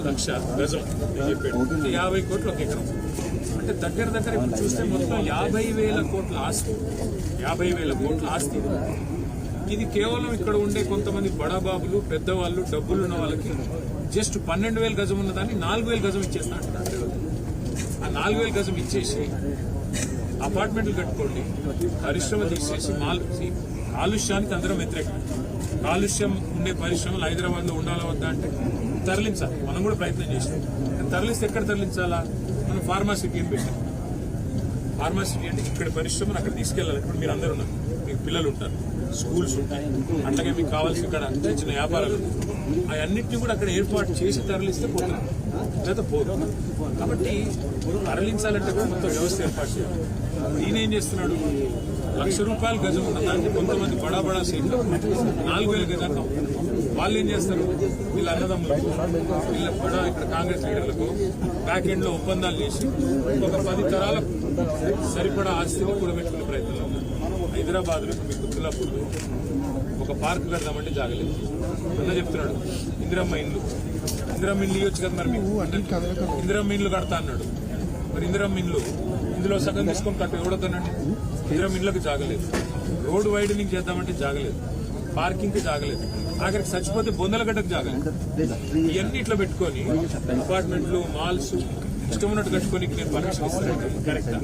లక్ష గజం నేను చెప్పాడు 50 కోట్లు ఒక ఎకరం అంటే దగ్గర ఇప్పుడు చూస్తే మొత్తం 50,000 కోట్ల ఆస్తి 50,000 కోట్ల ఆస్తి ఇది కేవలం ఇక్కడ ఉండే కొంతమంది బడాబాబులు పెద్దవాళ్ళు డబ్బులు ఉన్న వాళ్ళకి జస్ట్ 12,000 గజం ఉన్నదాన్ని 4,000 గజం ఇచ్చేస్తా అంటున్నారు. ఆ 4,000 గజం ఇచ్చేసి అపార్ట్మెంట్లు కట్టుకోండి, పరిశ్రమ తీసేసి కాలుష్యానికి అందరం వ్యతిరేకం. కాలుష్యం ఉండే పరిశ్రమలు హైదరాబాద్ లో ఉండాలా వద్దా అంటే తరలించాలి. మనం కూడా ప్రయత్నం చేసాం. తరలిస్తే ఎక్కడ తరలించాలా? మనం ఫార్మాసిటీ అని పెట్టాం. ఫార్మాసిటీ అంటే ఇక్కడ పరిశ్రమను అక్కడ తీసుకెళ్లాలి. ఇప్పుడు మీరు అందరూ ఉన్నారు, మీకు పిల్లలు ఉంటారు, స్కూల్స్ ఉంటాయి, అట్లాగే మీకు కావాల్సిన ఇక్కడ చిన్న వ్యాపారాలు అవన్నింటినీ కూడా అక్కడ ఏర్పాటు చేసి తరలిస్తే పోతుంది, లేదా పోదు. కాబట్టి తరలించాలంటే మొత్తం వ్యవస్థ ఏర్పాటు చేయాలి. ఈయనేం చేస్తున్నాడు? ₹1,00,000 గజం ఉన్న దానికి కొంతమంది బడా సీట్లు 4,000 గజాలు. వాళ్ళు ఏం చేస్తారు? వీళ్ళ అన్నదమ్ములకు వీళ్ళ ఇక్కడ కాంగ్రెస్ లీడర్లకు బ్యాక్ ఎండ్ లో ఒప్పందాలు చేసి ఒక 10 తరాలకు సరిపడా ఆస్తిని కూడబెట్టుకునే ప్రయత్నంలో ఉన్నారు. హైదరాబాద్ లో మీకు గుర్తులప్పుడు ఒక పార్క్ కడదామంటే జాగలేదు. అన్న చెప్తున్నాడు ఇందిరమ్మ ఇండ్లు ఇవ్వచ్చు కదా, మరి మీకు ఇందిరమ్మ ఇండ్లు కడతా అన్నాడు. మరి ఇందిరమ్మ ఇండ్లు ఇందులో సగం తీసుకొని కట్టు ఎవడొద్దనండి. ఇందిరమ్మ ఇండ్లకు జాగలేదు. రోడ్డు వైడనింగ్ చేద్దామంటే జాగలేదు. పార్కింగ్ కి జాగలేదు. ఆఖరికి చచ్చిపోతే బొందలగడ్డకు జాగలేదు. ఇవన్నీ ఇట్లా పెట్టుకొని అపార్ట్మెంట్లు మాల్స్ ఇష్టం ఉన్నట్టు కట్టుకొని నేను పర్మిషన్ ఇస్తాను. కరెక్ట్.